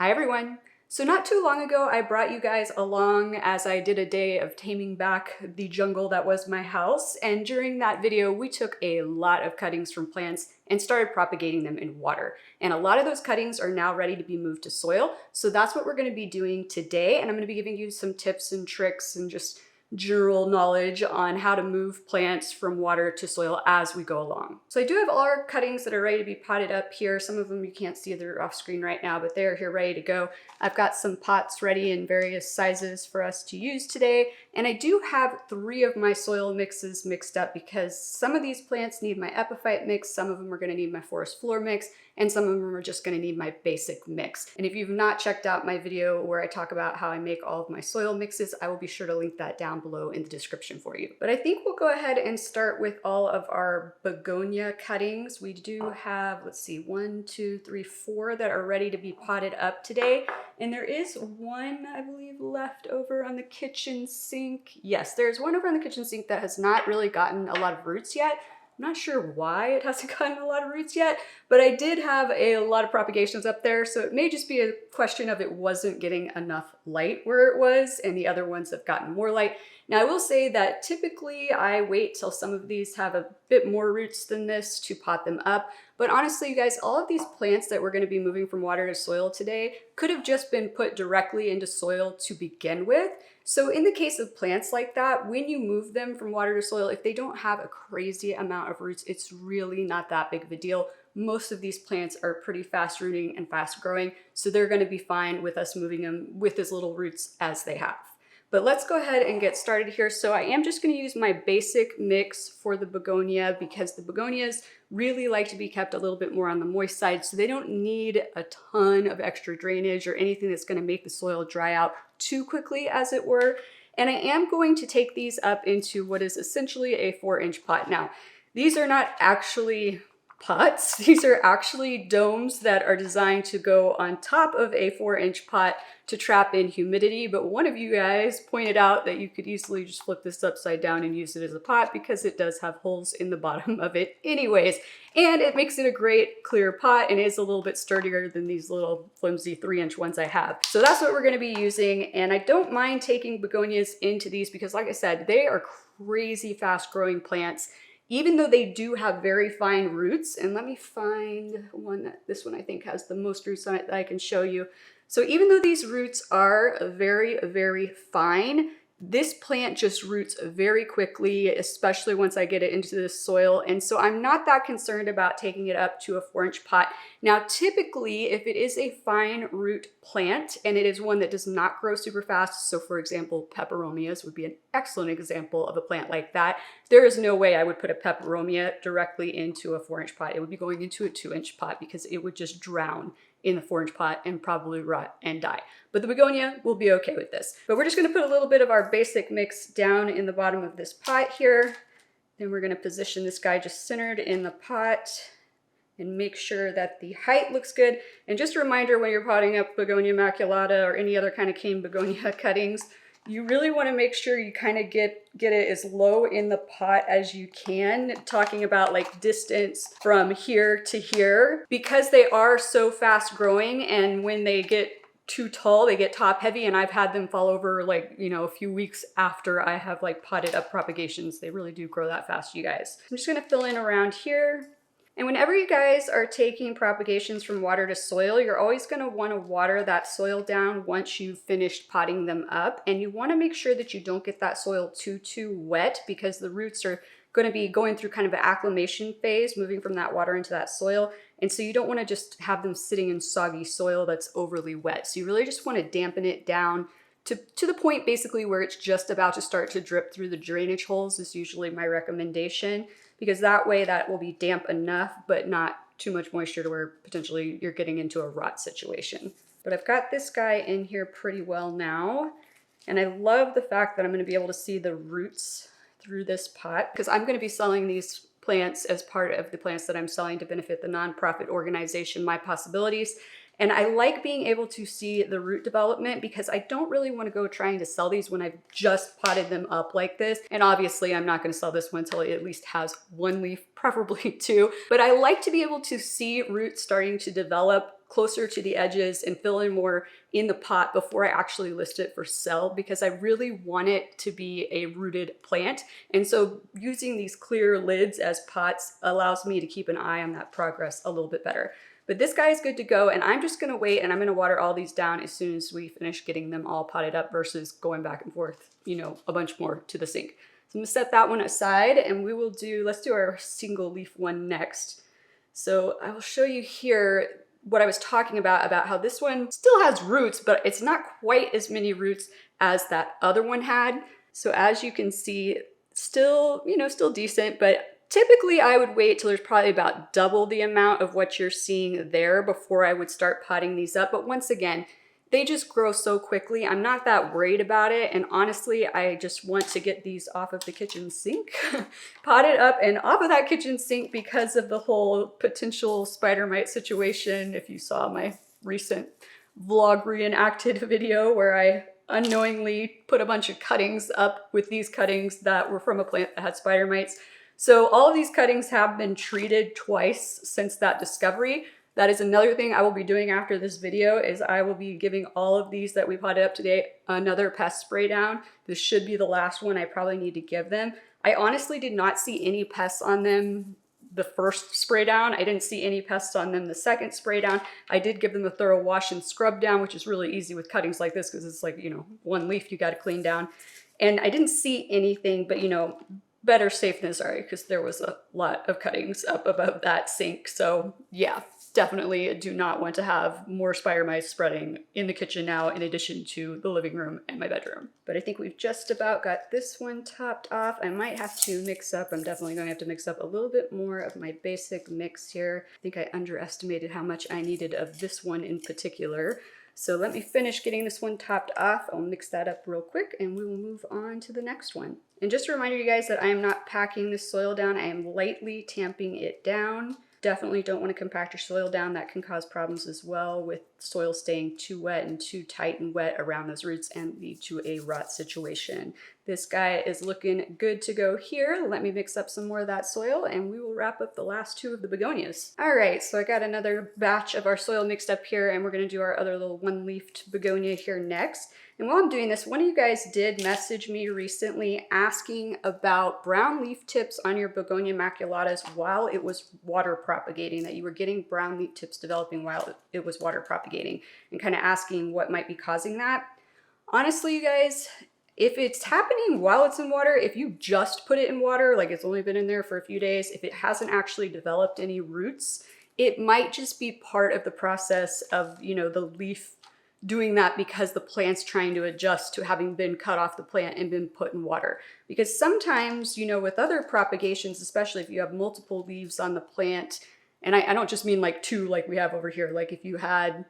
Hi everyone! So not too long ago, I brought you guys along as I did a day of taming back the jungle that was my house. And during that video, we took a lot of cuttings from plants and started propagating them in water. And a lot of those cuttings are now ready to be moved to soil. So that's what we're going to be doing today. And I'm going to be giving you some tips and tricks and just general knowledge on how to move plants from water to soil as we go along. So I do have all our cuttings that are ready to be potted up here. Some of them you can't see, they're off screen right now, but they're here ready to go. I've got some pots ready in various sizes for us to use today. And I do have 3 of my soil mixes mixed up because some of these plants need my epiphyte mix, some of them are going to need my forest floor mix, and some of them are just going to need my basic mix. And if you've not checked out my video where I talk about how I make all of my soil mixes, I will be sure to link that down below in the description for you. But I think we'll go ahead and start with all of our begonia cuttings. We do have, let's see, 1, 2, 3, 4 that are ready to be potted up today. And there is one, I believe, left over on the kitchen sink. Yes, there's one over on the kitchen sink that has not really gotten a lot of roots yet. I'm not sure why it hasn't gotten a lot of roots yet, but I did have a lot of propagations up there, so it may just be a question of it wasn't getting enough light where it was, and the other ones have gotten more light. Now, I will say that typically I wait till some of these have a bit more roots than this to pot them up, but honestly, you guys, all of these plants that we're going to be moving from water to soil today could have just been put directly into soil to begin with. So in the case of plants like that, when you move them from water to soil, if they don't have a crazy amount of roots, it's really not that big of a deal. Most of these plants are pretty fast rooting and fast growing, so they're going to be fine with us moving them with as little roots as they have. But let's go ahead and get started here. So I am just going to use my basic mix for the begonia because the begonias really like to be kept a little bit more on the moist side, so they don't need a ton of extra drainage or anything that's going to make the soil dry out too quickly, as it were. And I am going to take these up into what is essentially a 4-inch pot. Now, these are not actually pots. These are actually domes that are designed to go on top of a 4-inch pot to trap in humidity. But one of you guys pointed out that you could easily just flip this upside down and use it as a pot because it does have holes in the bottom of it anyways. And it makes it a great clear pot and is a little bit sturdier than these little flimsy 3-inch ones I have. So that's what we're going to be using. And I don't mind taking begonias into these because, like I said, they are crazy fast growing plants. Even though they do have very fine roots, and let me find one this one I think has the most roots on it that I can show you. So even though these roots are very, very fine, this plant just roots very quickly, especially once I get it into the soil. And so I'm not that concerned about taking it up to a 4-inch pot. Now, typically, if it is a fine root plant and it is one that does not grow super fast, so for example, peperomias would be an excellent example of a plant like that. There is no way I would put a peperomia directly into a 4-inch pot. It would be going into a 2-inch pot because it would just drown in the 4-inch pot and probably rot and die. But the begonia will be okay with this. But we're just going to put a little bit of our basic mix down in the bottom of this pot here. Then we're going to position this guy just centered in the pot and make sure that the height looks good. And just a reminder, when you're potting up begonia maculata or any other kind of cane begonia cuttings, you really want to make sure you kind of get it as low in the pot as you can, talking about like distance from here to here, because they are so fast growing, and when they get too tall, they get top heavy, and I've had them fall over like, you know, a few weeks after I have like potted up propagations. They really do grow that fast, you guys. I'm just going to fill in around here. And whenever you guys are taking propagations from water to soil, you're always going to want to water that soil down once you've finished potting them up. And you want to make sure that you don't get that soil too wet, because the roots are going to be going through kind of an acclimation phase, moving from that water into that soil. And so you don't want to just have them sitting in soggy soil that's overly wet. So you really just want to dampen it down to the point basically where it's just about to start to drip through the drainage holes is usually my recommendation, because that way that will be damp enough, but not too much moisture to where potentially you're getting into a rot situation. But I've got this guy in here pretty well now. And I love the fact that I'm going to be able to see the roots through this pot, because I'm going to be selling these plants as part of the plants that I'm selling to benefit the nonprofit organization, My Possibilities. And I like being able to see the root development because I don't really want to go trying to sell these when I've just potted them up like this. And obviously I'm not going to sell this one until it at least has 1 leaf, preferably 2. But I like to be able to see roots starting to develop closer to the edges and fill in more in the pot before I actually list it for sale, because I really want it to be a rooted plant. And so using these clear lids as pots allows me to keep an eye on that progress a little bit better. But this guy is good to go, and I'm just gonna wait and I'm gonna water all these down as soon as we finish getting them all potted up versus going back and forth, you know, a bunch more to the sink. So I'm gonna set that one aside, and we will do, let's do our single leaf one next. So I will show you here what I was talking about how this one still has roots, but it's not quite as many roots as that other one had. So as you can see, still, you know, still decent, but typically I would wait till there's probably about double the amount of what you're seeing there before I would start potting these up. But once again, they just grow so quickly. I'm not that worried about it. And honestly, I just want to get these off of the kitchen sink, potted up and off of that kitchen sink because of the whole potential spider mite situation. If you saw my recent vlog reenacted video where I unknowingly put a bunch of cuttings up with these cuttings that were from a plant that had spider mites. So all of these cuttings have been treated twice since that discovery. That is another thing I will be doing after this video, is I will be giving all of these that we potted up today another pest spray down. This should be the last one I probably need to give them. I honestly did not see any pests on them the first spray down. I didn't see any pests on them the second spray down. I did give them a thorough wash and scrub down, which is really easy with cuttings like this because it's like, you know, one leaf you got to clean down. And I didn't see anything, but you know, better safe than sorry, because there was a lot of cuttings up above that sink. So yeah, definitely do not want to have more spider mites spreading in the kitchen now, in addition to the living room and my bedroom. But I think we've just about got this one topped off. I might have to mix up, I'm definitely going to have to mix up a little bit more of my basic mix here. I think I underestimated how much I needed of this one in particular. So let me finish getting this one topped off. I'll mix that up real quick and we will move on to the next one. And just a reminder, you guys, that I am not packing this soil down. I am lightly tamping it down. Definitely don't want to compact your soil down. That can cause problems as well with soil staying too wet and too tight and wet around those roots and lead to a rot situation. This guy is looking good to go here. Let me mix up some more of that soil and we will wrap up the last two of the begonias. All right, so I got another batch of our soil mixed up here and we're gonna do our other little one-leafed begonia here next. And while I'm doing this, one of you guys did message me recently asking about brown leaf tips on your begonia maculatas while it was water propagating, that you were getting brown leaf tips developing while it was water propagating, and kind of asking what might be causing that. Honestly, you guys, if it's happening while it's in water, if you just put it in water, like it's only been in there for a few days, if it hasn't actually developed any roots, it might just be part of the process of, you know, the leaf doing that because the plant's trying to adjust to having been cut off the plant and been put in water. Because sometimes, you know, with other propagations, especially if you have multiple leaves on the plant, and I don't just mean like two like we have over here, like if you had,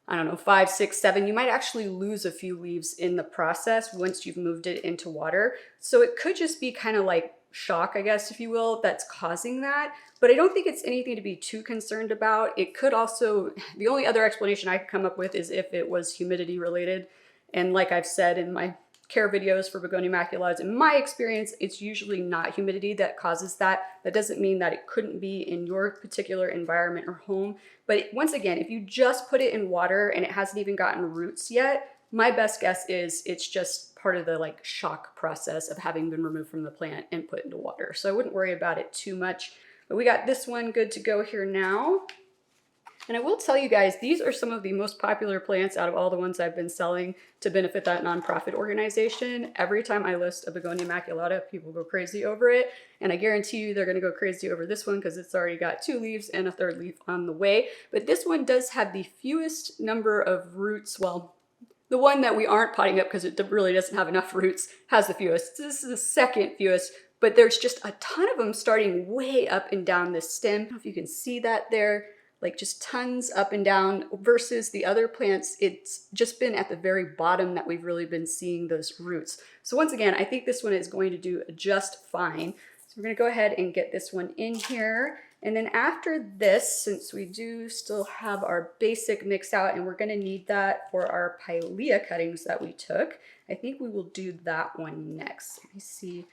I don't know, 5, 6, 7, you might actually lose a few leaves in the process once you've moved it into water. So it could just be kind of like shock, I guess, if you will, that's causing that. But I don't think it's anything to be too concerned about. It could also, the only other explanation I could come up with is if it was humidity related. And like I've said in my care videos for begonia maculatas, in my experience, it's usually not humidity that causes that. That doesn't mean that it couldn't be in your particular environment or home. But once again, if you just put it in water and it hasn't even gotten roots yet, my best guess is it's just part of the like shock process of having been removed from the plant and put into water. So I wouldn't worry about it too much. But we got this one good to go here now. And I will tell you guys, these are some of the most popular plants out of all the ones I've been selling to benefit that nonprofit organization. Every time I list a begonia maculata, people go crazy over it. And I guarantee you they're gonna go crazy over this one because it's already got 2 leaves and a 3rd leaf on the way. But this one does have the fewest number of roots. Well, the one that we aren't potting up because it really doesn't have enough roots has the fewest. This is the 2nd fewest, but there's just a ton of them starting way up and down this stem. I don't know if you can see that there, like just tons up and down, versus the other plants, it's just been at the very bottom that we've really been seeing those roots. So once again, I think this one is going to do just fine. So we're gonna go ahead and get this one in here. And then after this, since we do still have our basic mix out and we're gonna need that for our pilea cuttings that we took, I think we will do that one next. Let me see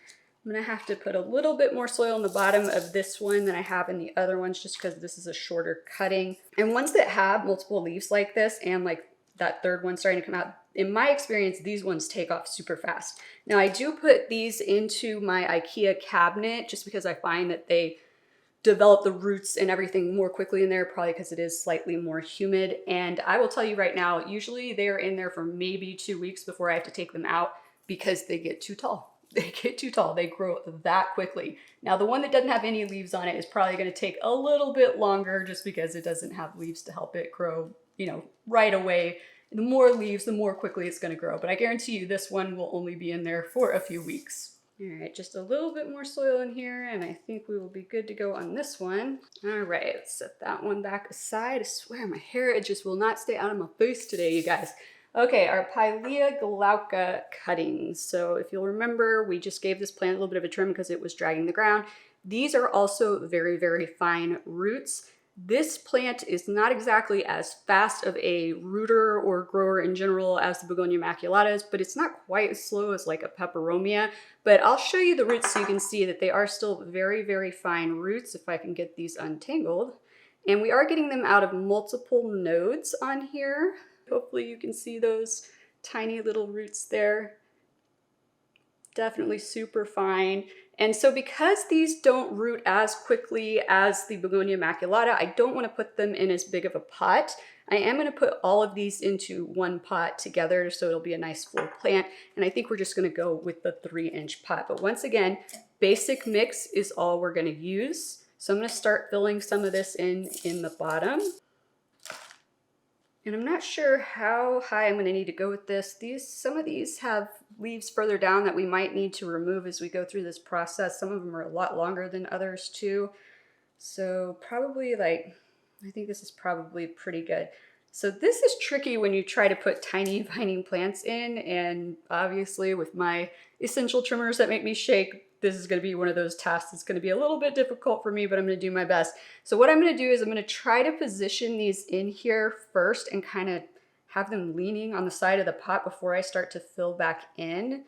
I'm gonna have to put a little bit more soil in the bottom of this one than I have in the other ones, just because this is a shorter cutting. And ones that have multiple leaves like this, and like that third one starting to come out, in my experience, these ones take off super fast. Now I do put these into my IKEA cabinet just because I find that they develop the roots and everything more quickly in there, probably because it is slightly more humid. And I will tell you right now, usually they're in there for maybe 2 weeks before I have to take them out because they get too tall. They get too tall. They grow that quickly. Now, the one that doesn't have any leaves on it is probably going to take a little bit longer just because it doesn't have leaves to help it grow, you know, right away. The more leaves, the more quickly it's going to grow. But I guarantee you this one will only be in there for a few weeks. All right, just a little bit more soil in here, and I think we will be good to go on this one. All right, let's set that one back aside. I swear my hair, it just will not stay out of my face today, you guys. Okay, our pilea glauca cuttings. So if you'll remember, we just gave this plant a little bit of a trim because it was dragging the ground. These are also very, very fine roots. This plant is not exactly as fast of a rooter or grower in general as the begonia maculatus, but it's not quite as slow as like a peperomia. But I'll show you the roots so you can see that they are still very, very fine roots if I can get these untangled. And we are getting them out of multiple nodes on here. Hopefully you can see those tiny little roots there. Definitely super fine. And so because these don't root as quickly as the begonia maculata, I don't want to put them in as big of a pot. I am going to put all of these into one pot together so it'll be a nice full plant. And I think we're just going to go with the 3-inch pot. But once again, basic mix is all we're going to use. So I'm going to start filling some of this in the bottom. And I'm not sure how high I'm going to need to go with this. Some of these have leaves further down that we might need to remove as we go through this process. Some of them are a lot longer than others too. So probably like, I think this is probably pretty good. So this is tricky when you try to put tiny vining plants in, and obviously with my essential trimmers that make me shake, this is going to be one of those tasks that's going to be a little bit difficult for me, but I'm going to do my best. So what I'm going to do is I'm going to try to position these in here first and kind of have them leaning on the side of the pot before I start to fill back in.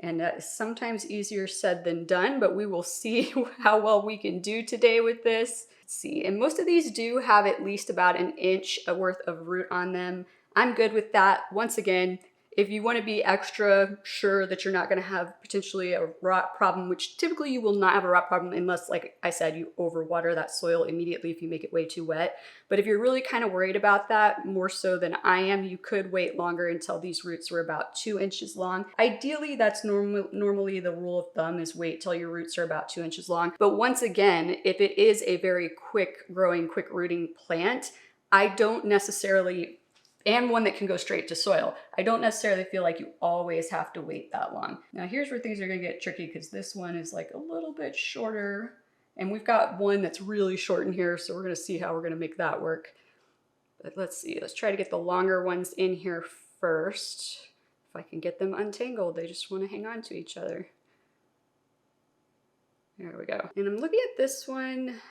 And that is sometimes easier said than done, but we will see how well we can do today with this. Let's see, and most of these do have at least about 1 inch worth of root on them. I'm good with that. Once again, if you want to be extra sure that you're not going to have potentially a rot problem, which typically you will not have a rot problem unless, like I said, you overwater that soil immediately if you make it way too wet. But if you're really kind of worried about that, more so than I am, you could wait longer until these roots were about 2 inches long. Ideally, that's normally the rule of thumb, is wait till your roots are about 2 inches long. But once again, if it is a very quick growing, quick rooting plant, I don't necessarily, and one that can go straight to soil, I don't necessarily feel like you always have to wait that long. Now here's where things are gonna get tricky, because this one is like a little bit shorter, and we've got one that's really short in here, so we're gonna see how we're gonna make that work. But let's see, let's try to get the longer ones in here first. If I can get them untangled, they just wanna hang on to each other. There we go. And I'm looking at this one,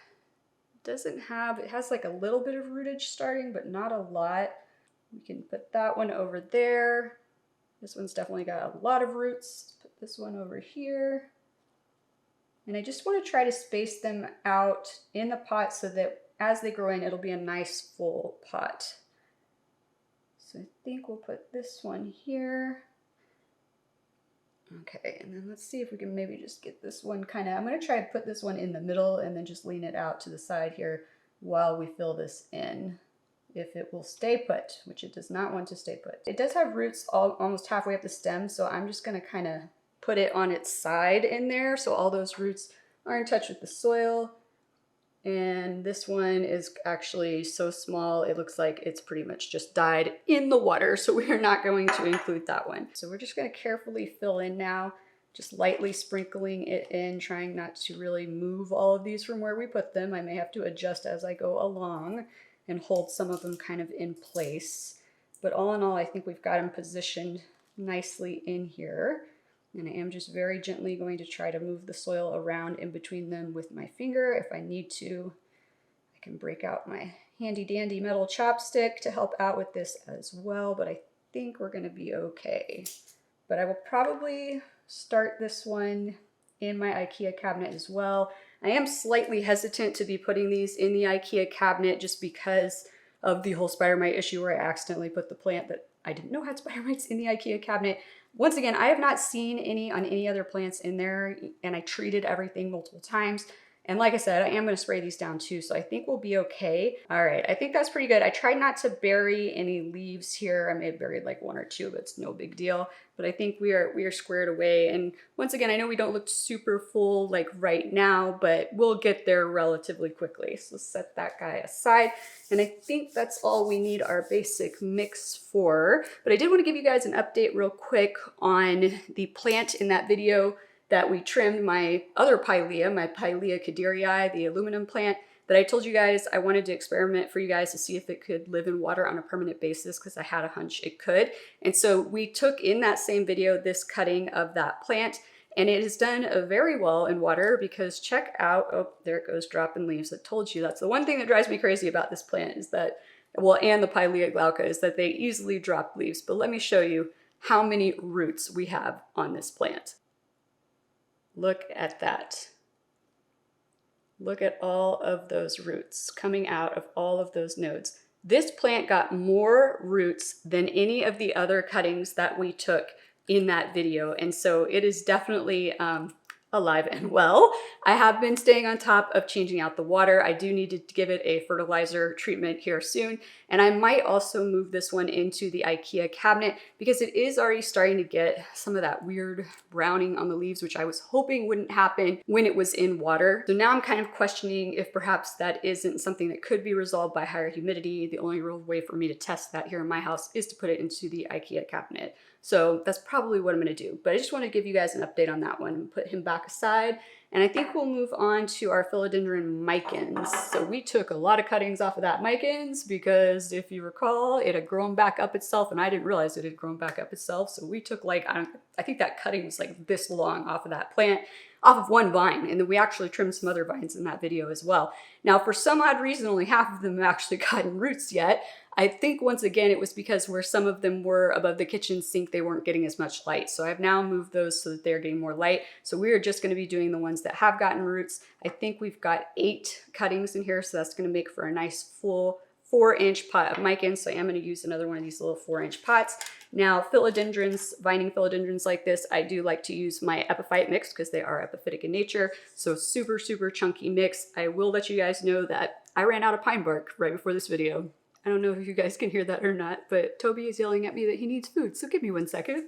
it has like a little bit of rootage starting, but not a lot. We can put that one over there. This one's definitely got a lot of roots. Put this one over here. And I just want to try to space them out in the pot so that as they grow in, it'll be a nice full pot. So I think we'll put this one here. Okay, and then let's see if we can maybe just get this one kind of, I'm going to try to put this one in the middle and then just lean it out to the side here while we fill this in. If it will stay put, which it does not want to stay put. It does have roots almost halfway up the stem, so I'm just gonna kind of put it on its side in there so all those roots are in touch with the soil. And this one is actually so small, it looks like it's pretty much just died in the water, so we are not going to include that one. So we're just gonna carefully fill in now, just lightly sprinkling it in, trying not to really move all of these from where we put them. I may have to adjust as I go along and hold some of them kind of in place. But all in all, I think we've got them positioned nicely in here. And I am just very gently going to try to move the soil around in between them with my finger. If I need to, I can break out my handy dandy metal chopstick to help out with this as well, but I think we're gonna be okay. But I will probably start this one in my IKEA cabinet as well. I am slightly hesitant to be putting these in the IKEA cabinet just because of the whole spider mite issue where I accidentally put the plant that I didn't know had spider mites in the IKEA cabinet. Once again, I have not seen any on any other plants in there, and I treated everything multiple times. And like I said, I am going to spray these down too, so I think we'll be okay. All right, I think that's pretty good. I tried not to bury any leaves here. I may have buried like one or two, but it's no big deal. But I think we are squared away. And once again, I know we don't look super full like right now, but we'll get there relatively quickly. So set that guy aside. And I think that's all we need our basic mix for. But I did want to give you guys an update real quick on the plant in that video that we trimmed, my other pilea, my Pilea caderii, the aluminum plant that I told you guys I wanted to experiment for you guys to see if it could live in water on a permanent basis because I had a hunch it could. And so we took in that same video this cutting of that plant, and it has done very well in water because check out, oh, there it goes dropping leaves. I told you that's the one thing that drives me crazy about this plant is that, well, and the Pilea glauca is that they easily drop leaves. But let me show you how many roots we have on this plant. Look at that. Look at all of those roots coming out of all of those nodes. This plant got more roots than any of the other cuttings that we took in that video. And so it is definitely alive and well. I have been staying on top of changing out the water. I do need to give it a fertilizer treatment here soon. And I might also move this one into the IKEA cabinet because it is already starting to get some of that weird browning on the leaves, which I was hoping wouldn't happen when it was in water. So now I'm kind of questioning if perhaps that isn't something that could be resolved by higher humidity. The only real way for me to test that here in my house is to put it into the IKEA cabinet. So that's probably what I'm gonna do. But I just wanna give you guys an update on that one and put him back aside. And I think we'll move on to our philodendron micans. So we took a lot of cuttings off of that micans because if you recall, it had grown back up itself and I didn't realize it had grown back up itself. So we took like, I think that cutting was like this long off of that plant, off of one vine. And then we actually trimmed some other vines in that video as well. Now, for some odd reason, only half of them have actually gotten roots yet. I think once again, it was because where some of them were above the kitchen sink, they weren't getting as much light. So I've now moved those so that they're getting more light. So we are just gonna be doing the ones that have gotten roots. I think we've got 8 cuttings in here. So that's gonna make for a nice full 4-inch pot of micans. So I am gonna use another one of these little 4-inch pots. Now, philodendrons, vining philodendrons like this, I do like to use my epiphyte mix because they are epiphytic in nature. So super, super chunky mix. I will let you guys know that I ran out of pine bark right before this video. I don't know if you guys can hear that or not, but Toby is yelling at me that he needs food, so give me 1 second.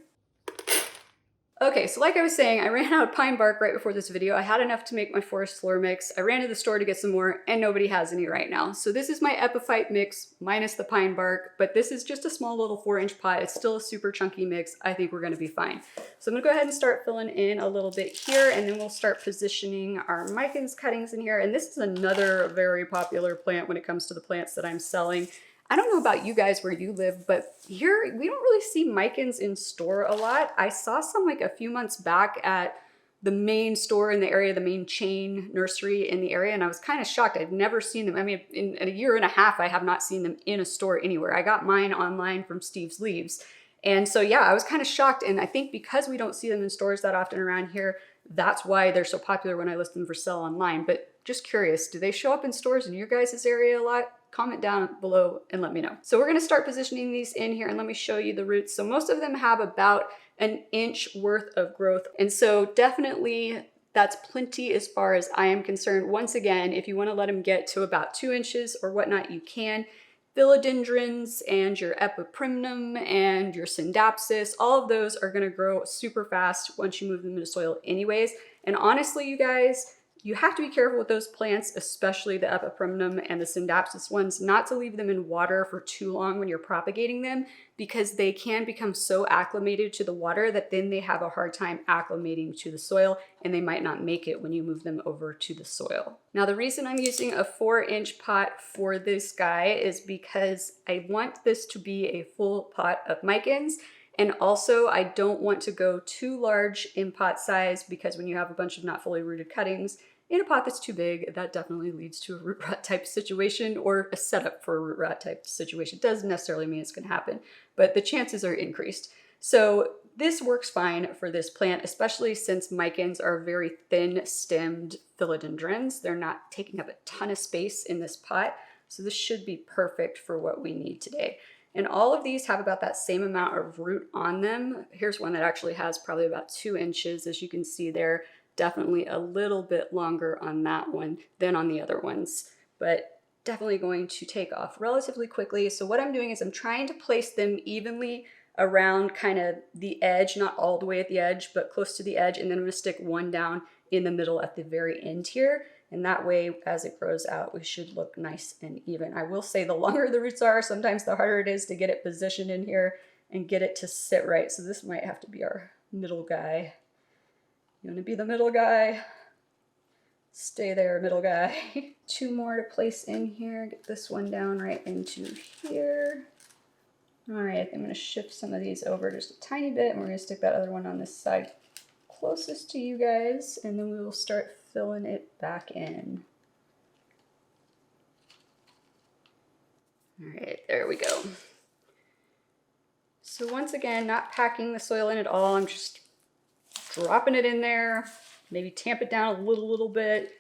Okay, so like I was saying, I ran out of pine bark right before this video. I had enough to make my forest floor mix. I ran to the store to get some more, and nobody has any right now. So this is my epiphyte mix minus the pine bark, but this is just a small little 4-inch pot. It's still a super chunky mix. I think we're gonna be fine. So I'm gonna go ahead and start filling in a little bit here, and then we'll start positioning our micans cuttings in here. And this is another very popular plant when it comes to the plants that I'm selling. I don't know about you guys where you live, but here we don't really see micans in store a lot. I saw some like a few months back at the main store in the area, the main chain nursery in the area, and I was kind of shocked. I'd never seen them. I mean, in a year and a half, I have not seen them in a store anywhere. I got mine online from Steve's Leaves. And so, yeah, I was kind of shocked. And I think because we don't see them in stores that often around here, that's why they're so popular when I list them for sale online. But just curious, do they show up in stores in your guys' area a lot? Comment down below and let me know. So we're gonna start positioning these in here and let me show you the roots. So most of them have about an inch worth of growth. And so definitely that's plenty as far as I am concerned. Once again, if you wanna let them get to about 2 inches or whatnot, you can. Philodendrons and your epiprimnum and your syndapsis, all of those are gonna grow super fast once you move them into soil anyways. And honestly, you guys, you have to be careful with those plants, especially the epiprimnum and the syndapsis ones, not to leave them in water for too long when you're propagating them, because they can become so acclimated to the water that then they have a hard time acclimating to the soil and they might not make it when you move them over to the soil. Now, the reason I'm using a 4-inch pot for this guy is because I want this to be a full pot of micans. And also, I don't want to go too large in pot size because when you have a bunch of not fully rooted cuttings in a pot that's too big, that definitely leads to a root rot type situation or a setup for a root rot type situation. It doesn't necessarily mean it's going to happen, but the chances are increased. So this works fine for this plant, especially since micans are very thin-stemmed philodendrons. They're not taking up a ton of space in this pot, so this should be perfect for what we need today. And all of these have about that same amount of root on them. Here's one that actually has probably about 2 inches, as you can see there. Definitely a little bit longer on that one than on the other ones, but definitely going to take off relatively quickly. So what I'm doing is I'm trying to place them evenly around kind of the edge, not all the way at the edge, but close to the edge. And then I'm gonna stick one down in the middle at the very end here. And that way, as it grows out, we should look nice and even. I will say the longer the roots are, sometimes the harder it is to get it positioned in here and get it to sit right. So this might have to be our middle guy. You wanna be the middle guy? Stay there, middle guy. 2 more to place in here. Get this one down right into here. All right, I'm gonna shift some of these over just a tiny bit, and we're gonna stick that other one on this side closest to you guys, and then we will start filling it back in. All right, there we go. So once again, not packing the soil in at all. I'm just dropping it in there, maybe tamp it down a little bit,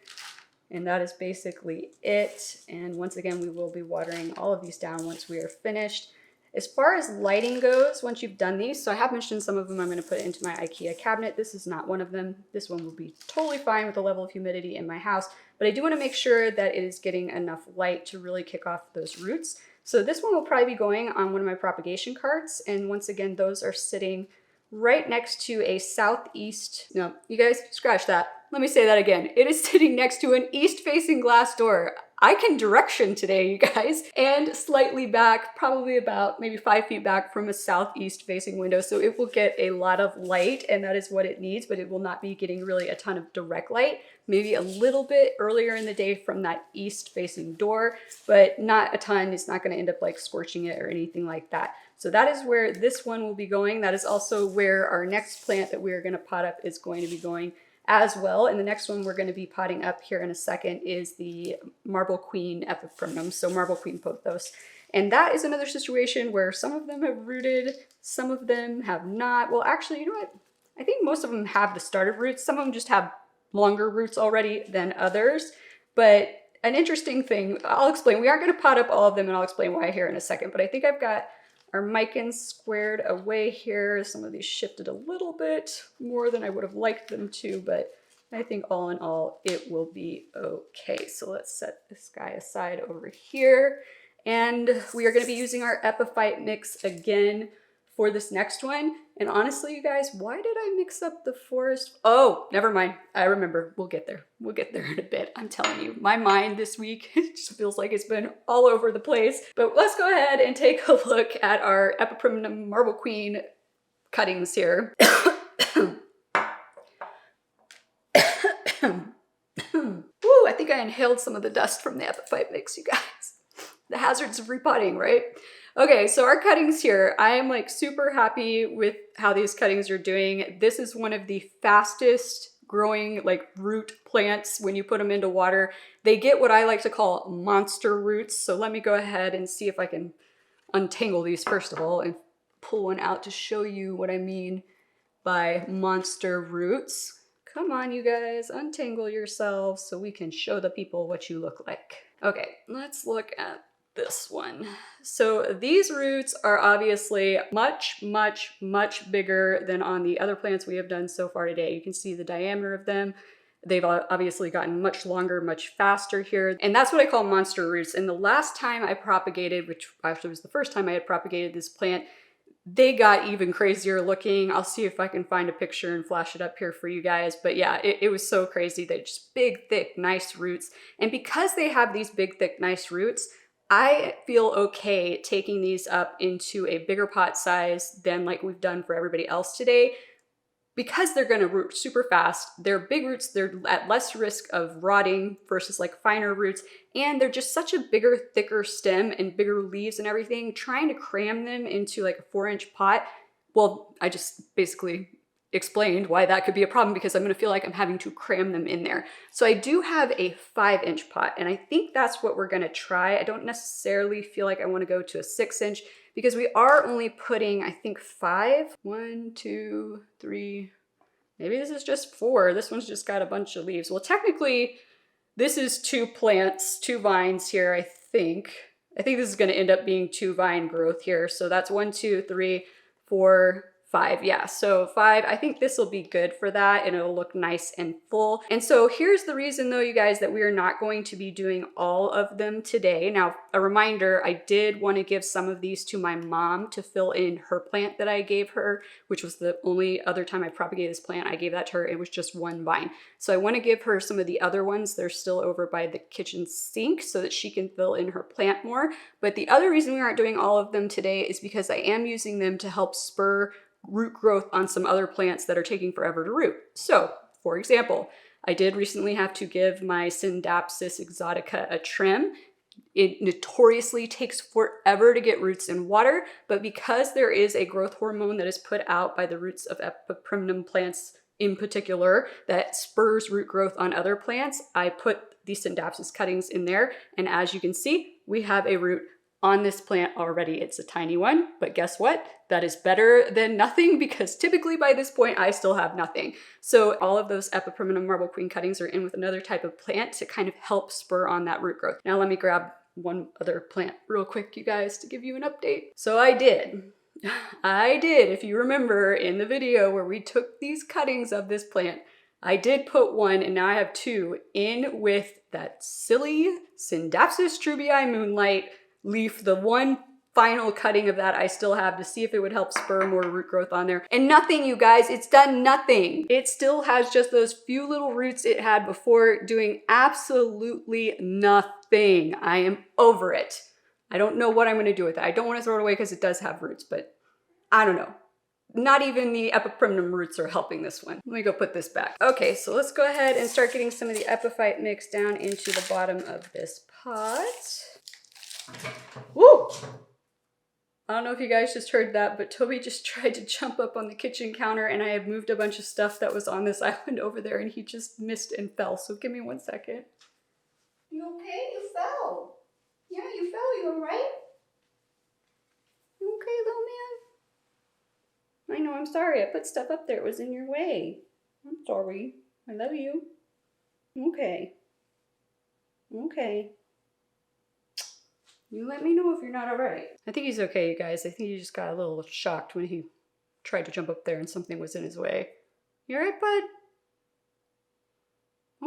and that is basically it. And once again, we will be watering all of these down once we are finished. As far as lighting goes, once you've done these, so I have mentioned some of them I'm going to put into my IKEA cabinet. This is not one of them. This one will be totally fine with the level of humidity in my house, but I do want to make sure that it is getting enough light to really kick off those roots. So this one will probably be going on one of my propagation carts, and once again, those are sitting right next to a southeast, no, you guys, scratch that. Let me say that again. It is sitting next to an east-facing glass door. I can direction today, you guys, and slightly back, probably about maybe 5 feet back from a southeast facing window. So it will get a lot of light, and that is what it needs, but it will not be getting really a ton of direct light. Maybe a little bit earlier in the day from that east facing door, but not a ton. It's not gonna end up like scorching it or anything like that. So that is where this one will be going. That is also where our next plant that we are gonna pot up is going to be going as well. And the next one we're going to be potting up here in a second is the Marble Queen Epiphrynum, so Marble Queen pothos. And that is another situation where some of them have rooted, some of them have not. Well, actually, you know what? I think most of them have the started roots. Some of them just have longer roots already than others. But an interesting thing, I'll explain. We aren't going to pot up all of them, and I'll explain why here in a second. But I think I've got our micans squared away here. Some of these shifted a little bit more than I would have liked them to, but I think all in all, it will be okay. So let's set this guy aside over here. And we are gonna be using our epiphyte mix again for this next one. And honestly, you guys, why did I mix up the forest? Oh, never mind. I remember. We'll get there. We'll get there in a bit. I'm telling you, my mind this week just feels like it's been all over the place. But let's go ahead and take a look at our Epiphrynum Marble Queen cuttings here. Ooh, I think I inhaled some of the dust from the epiphyte mix, you guys. The hazards of repotting, right? Okay, so our cuttings here, I am like super happy with how these cuttings are doing. This is one of the fastest growing like root plants when you put them into water. They get what I like to call monster roots. So let me go ahead and see if I can untangle these first of all and pull one out to show you what I mean by monster roots. Come on, you guys, untangle yourselves so we can show the people what you look like. Okay, let's look at this one. So these roots are obviously much bigger than on the other plants we have done so far today. You can see the diameter of them. They've obviously gotten much longer, much faster here. And that's what I call monster roots. And the last time I propagated, which actually was the first time I had propagated this plant, they got even crazier looking. I'll see if I can find a picture and flash it up here for you guys. But yeah, it was so crazy. They're just big, thick, nice roots. And because they have these big, thick, nice roots, I feel okay taking these up into a bigger pot size than like we've done for everybody else today. Because they're gonna root super fast, they're big roots, they're at less risk of rotting versus like finer roots, and they're just such a bigger, thicker stem and bigger leaves and everything. Trying to cram them into like a 4-inch pot, well, I just basically explained why that could be a problem because I'm gonna feel like I'm having to cram them in there. So I do have a 5-inch pot, and I think that's what we're gonna try. I don't necessarily feel like I wanna go to a 6-inch because we are only putting, I think, 5. 1, 2, 3, maybe this is just 4. This one's just got a bunch of leaves. Well, technically, this is 2 plants, 2 vines here, I think. I think this is going to end up being 2 vine growth here. So that's 1, 2, 3, 4, 5. Yeah, so 5. I think this will be good for that and it'll look nice and full. And so here's the reason though, you guys, that we are not going to be doing all of them today. Now, a reminder, I did want to give some of these to my mom to fill in her plant that I gave her, which was the only other time I propagated this plant. I gave that to her. It was just 1 vine. So I want to give her some of the other ones. They're still over by the kitchen sink so that she can fill in her plant more. But the other reason we aren't doing all of them today is because I am using them to help spur root growth on some other plants that are taking forever to root. So, for example, I did recently have to give my Scindapsus exotica a trim. It notoriously takes forever to get roots in water, but because there is a growth hormone that is put out by the roots of epiprimnum plants in particular that spurs root growth on other plants, I put these Scindapsus cuttings in there, and as you can see, we have a root on this plant already. It's a tiny one, but guess what? That is better than nothing because typically by this point I still have nothing. So all of those epiprimnum marble queen cuttings are in with another type of plant to kind of help spur on that root growth. Now let me grab one other plant real quick, you guys, to give you an update. So I did, if you remember in the video where we took these cuttings of this plant, I did put 1 and now I have 2 in with that silly Scindapsus strubii moonlight leaf, the one final cutting of that I still have to see if it would help spur more root growth on there. And nothing, you guys, it's done nothing. It still has just those few little roots it had before, doing absolutely nothing. I am over it. I don't know what I'm gonna do with it. I don't wanna throw it away because it does have roots, but I don't know. Not even the epiprimnum roots are helping this one. Let me go put this back. Okay, so let's go ahead and start getting some of the epiphyte mix down into the bottom of this pot. Woo! I don't know if you guys just heard that, but Toby just tried to jump up on the kitchen counter and I had moved a bunch of stuff that was on this island over there and he just missed and fell. So give me 1 second. You okay? You fell. Yeah, you fell. You all right? You okay, little man? I know, I'm sorry. I put stuff up there. It was in your way. I'm sorry. I love you. Okay. Okay. You let me know if you're not all right. I think he's okay, you guys. I think he just got a little shocked when he tried to jump up there and something was in his way. You all right, bud?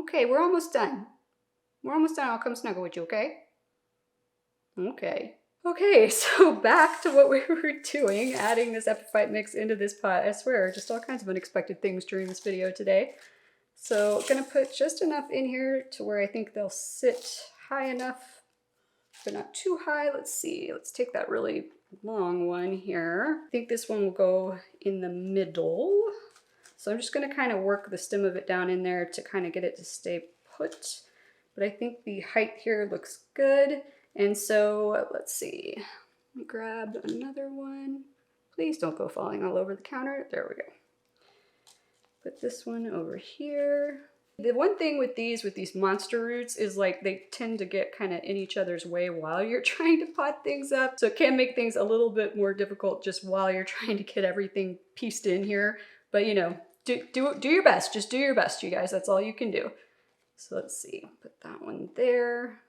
Okay, we're almost done. We're almost done. I'll come snuggle with you, okay? Okay. Okay, so back to what we were doing, adding this epiphyte mix into this pot. I swear, just all kinds of unexpected things during this video today. So I'm gonna put just enough in here to where I think they'll sit high enough, but not too high. Let's see, let's take that really long one here. I think this one will go in the middle. So I'm just gonna kind of work the stem of it down in there to kind of get it to stay put. But I think the height here looks good. And so let's see, let me grab another one. Please don't go falling all over the counter. There we go. Put this one over here. The one thing with these monster roots is like they tend to get kind of in each other's way while you're trying to pot things up. So it can make things a little bit more difficult just while you're trying to get everything pieced in here. But you know, do your best. Just do your best, you guys. That's all you can do. So let's see, put that one there.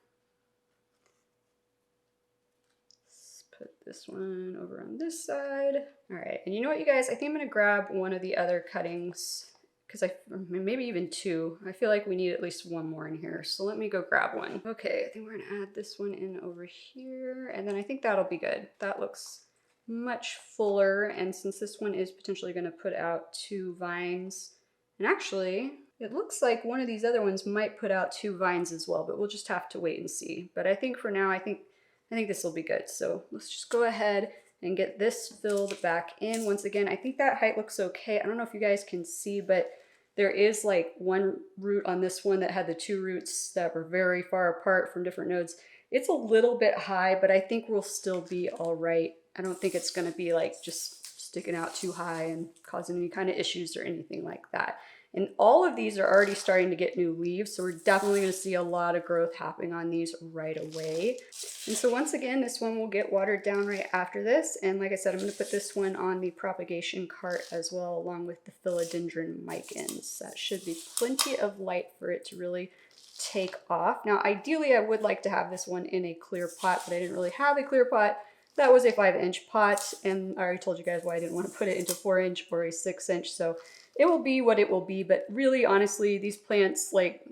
Put this one over on this side. All right, and you know what, you guys? I think I'm gonna grab one of the other cuttings because maybe even 2. I feel like we need at least 1 more in here. So let me go grab one. Okay, I think we're gonna add this one in over here. And then I think that'll be good. That looks much fuller. And since this one is potentially gonna put out 2 vines, and actually, it looks like one of these other ones might put out 2 vines as well, but we'll just have to wait and see. But I think for now, I think this will be good. So let's just go ahead and get this filled back in. Once again, I think that height looks okay. I don't know if you guys can see, but there is like 1 root on this one that had the 2 roots that were very far apart from different nodes. It's a little bit high, but I think we'll still be all right. I don't think it's gonna be like just sticking out too high and causing any kind of issues or anything like that. And all of these are already starting to get new leaves, so we're definitely going to see a lot of growth happening on these right away. And so once again, this one will get watered down right after this. And like I said, I'm going to put this one on the propagation cart as well, along with the philodendron micans. That should be plenty of light for it to really take off. Now, ideally, I would like to have this one in a clear pot, but I didn't really have a clear pot. That was a 5-inch pot, and I already told you guys why I didn't want to put it into 4-inch or a 6-inch, so it will be what it will be. But really, honestly, these plants, like,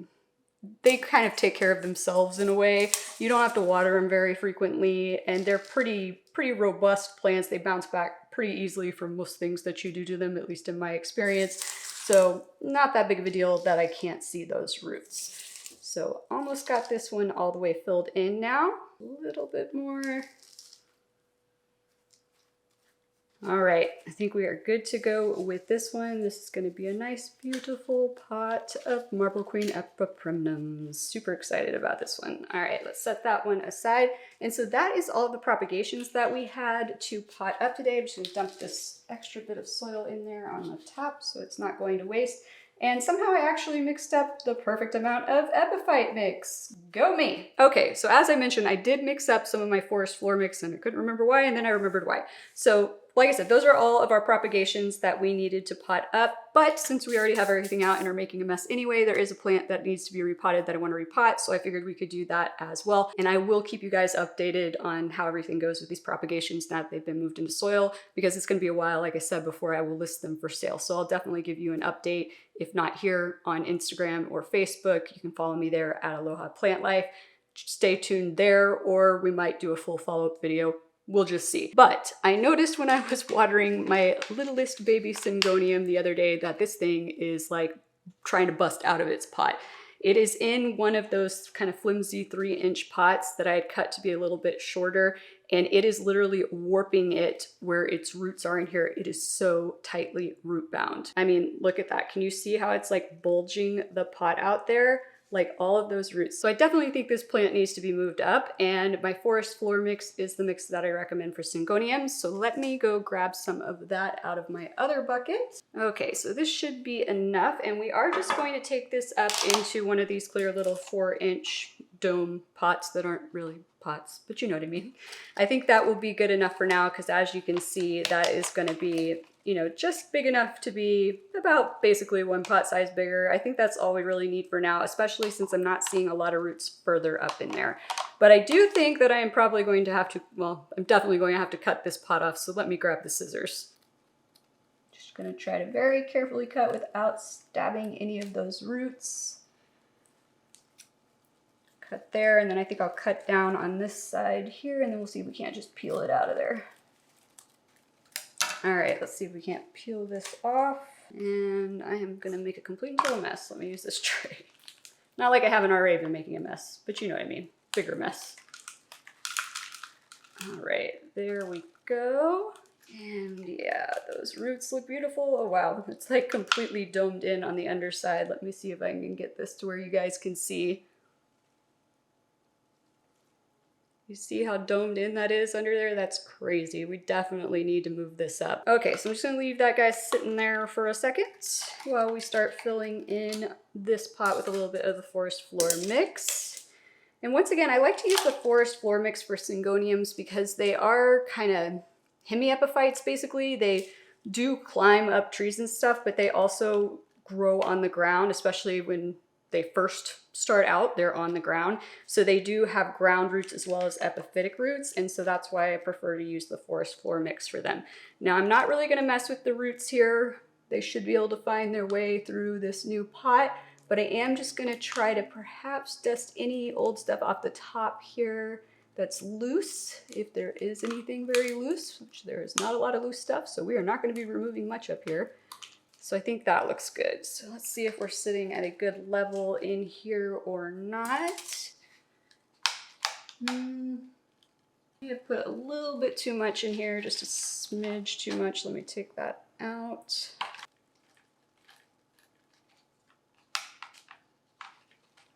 they kind of take care of themselves in a way. You don't have to water them very frequently, and they're pretty robust plants. They bounce back pretty easily from most things that you do to them, at least in my experience. So not that big of a deal that I can't see those roots. So almost got this one all the way filled in now. A little bit more. All right, I think we are good to go with this one. This is going to be a nice, beautiful pot of Marble Queen Epiprimnums. Super excited about this one. All right, let's set that one aside. And so that is all of the propagations that we had to pot up today. I'm just going to dump this extra bit of soil in there on the top so it's not going to waste. And somehow I actually mixed up the perfect amount of epiphyte mix. Go me! Okay, so as I mentioned, I did mix up some of my forest floor mix and I couldn't remember why, and then I remembered why. So like I said, those are all of our propagations that we needed to pot up, but since we already have everything out and are making a mess anyway, there is a plant that needs to be repotted that I want to repot, so I figured we could do that as well. And I will keep you guys updated on how everything goes with these propagations now that they've been moved into soil, because it's going to be a while, like I said before, I will list them for sale. So I'll definitely give you an update, if not here on Instagram or Facebook. You can follow me there at Aloha Plant Life. Stay tuned there, or we might do a full follow-up video. We'll just see. But I noticed when I was watering my littlest baby syngonium the other day that this thing is like trying to bust out of its pot. It is in one of those kind of flimsy 3-inch pots that I had cut to be a little bit shorter, and it is literally warping it where its roots are in here. It is so tightly root bound. I mean, look at that. Can you see how it's like bulging the pot out there? Like all of those roots. So I definitely think this plant needs to be moved up, and my forest floor mix is the mix that I recommend for syngoniums. So let me go grab some of that out of my other bucket. Okay, so this should be enough, and we are just going to take this up into one of these clear little 4-inch dome pots that aren't really pots, but you know what I mean. I think that will be good enough for now, because as you can see, that is going to be, you know, just big enough to be about basically one pot size bigger. I think that's all we really need for now, especially since I'm not seeing a lot of roots further up in there. But I do think that I am probably going to have to, well, I'm definitely going to have to cut this pot off. So let me grab the scissors. Just going to try to very carefully cut without stabbing any of those roots. Cut there, and then I think I'll cut down on this side here, and then we'll see if we can't just peel it out of there. All right, let's see if we can't peel this off. And I am gonna make a complete and total mess. Let me use this tray. Not like I haven't already been making a mess, but you know what I mean, bigger mess. All right, there we go. And yeah, those roots look beautiful. Oh wow, it's like completely domed in on the underside. Let me see if I can get this to where you guys can see. You see how domed in that is under there? That's crazy. We definitely need to move this up. Okay, so I'm just gonna leave that guy sitting there for a second while we start filling in this pot with a little bit of the forest floor mix. And once again, I like to use the forest floor mix for syngoniums because they are kind of hemiepiphytes basically. They do climb up trees and stuff, but they also grow on the ground, especially when they first start out, they're on the ground. So they do have ground roots as well as epiphytic roots. And so that's why I prefer to use the forest floor mix for them. Now I'm not really gonna mess with the roots here. They should be able to find their way through this new pot, but I am just gonna try to perhaps dust any old stuff off the top here that's loose, if there is anything very loose, which there is not a lot of loose stuff. So we are not gonna be removing much up here. So I think that looks good. So let's see if we're sitting at a good level in here or not. I have put a little bit too much in here, just a smidge too much. Let me take that out.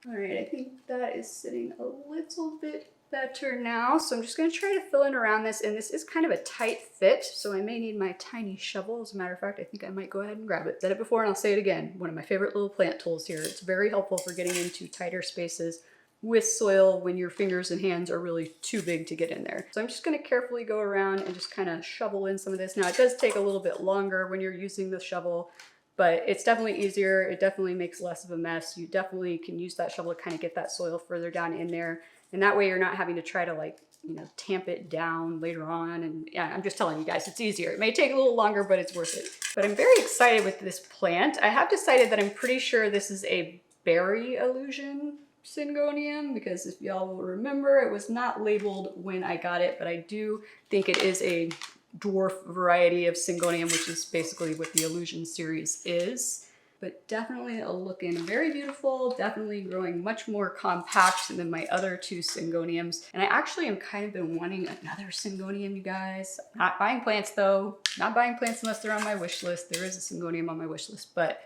All right, I think that is sitting a little bit better now. So I'm just gonna try to fill in around this, and this is kind of a tight fit, so I may need my tiny shovel. As a matter of fact, I think I might go ahead and grab it. Said it before and I'll say it again. One of my favorite little plant tools here. It's very helpful for getting into tighter spaces with soil when your fingers and hands are really too big to get in there. So I'm just gonna carefully go around and just kind of shovel in some of this. Now it does take a little bit longer when you're using the shovel, but it's definitely easier. It definitely makes less of a mess. You definitely can use that shovel to kind of get that soil further down in there. And that way you're not having to try to, like, you know, tamp it down later on. And yeah, I'm just telling you guys, it's easier. It may take a little longer, but it's worth it. But I'm very excited with this plant. I have decided that I'm pretty sure this is a berry illusion syngonium, because if y'all will remember, it was not labeled when I got it, but I do think it is a dwarf variety of syngonium, which is basically what the illusion series is. But definitely looking very beautiful, definitely growing much more compact than my other two syngoniums. And I actually am kind of been wanting another syngonium, you guys. Not buying plants though, not buying plants unless they're on my wish list. There is a syngonium on my wish list, but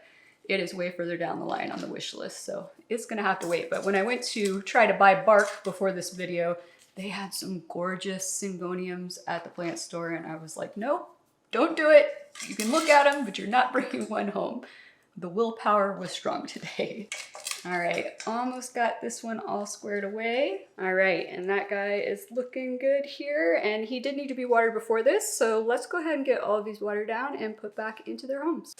it is way further down the line on the wish list, so it's gonna have to wait. But when I went to try to buy bark before this video, they had some gorgeous syngoniums at the plant store, and I was like, nope, don't do it. You can look at them, but you're not bringing one home. The willpower was strong today. All right, almost got this one all squared away. All right, and that guy is looking good here, and he did need to be watered before this, so let's go ahead and get all of these watered down and put back into their homes.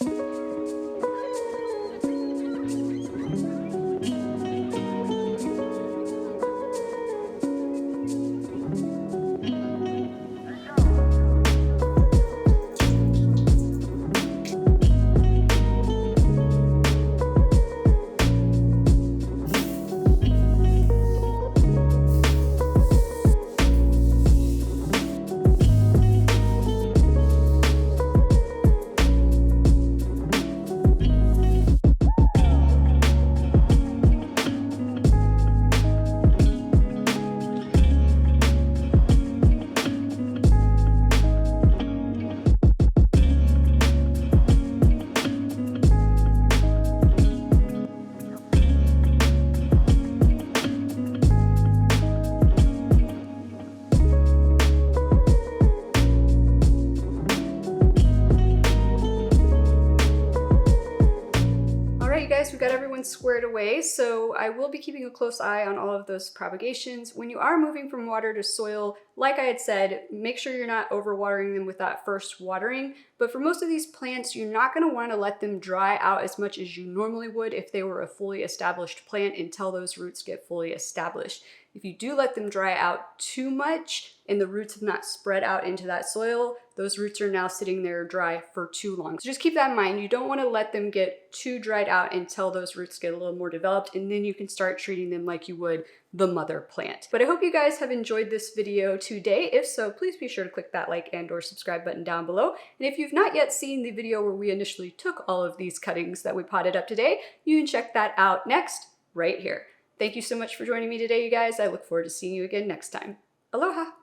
We've got everyone squared away, so I will be keeping a close eye on all of those propagations. When you are moving from water to soil, like I had said, make sure you're not overwatering them with that first watering. But for most of these plants, you're not going to want to let them dry out as much as you normally would if they were a fully established plant until those roots get fully established. If you do let them dry out too much and the roots have not spread out into that soil, those roots are now sitting there dry for too long. So just keep that in mind. You don't want to let them get too dried out until those roots get a little more developed, and then you can start treating them like you would the mother plant. But I hope you guys have enjoyed this video today. If so, please be sure to click that like and or subscribe button down below. And if you've not yet seen the video where we initially took all of these cuttings that we potted up today, you can check that out next right here. Thank you so much for joining me today, you guys. I look forward to seeing you again next time. Aloha!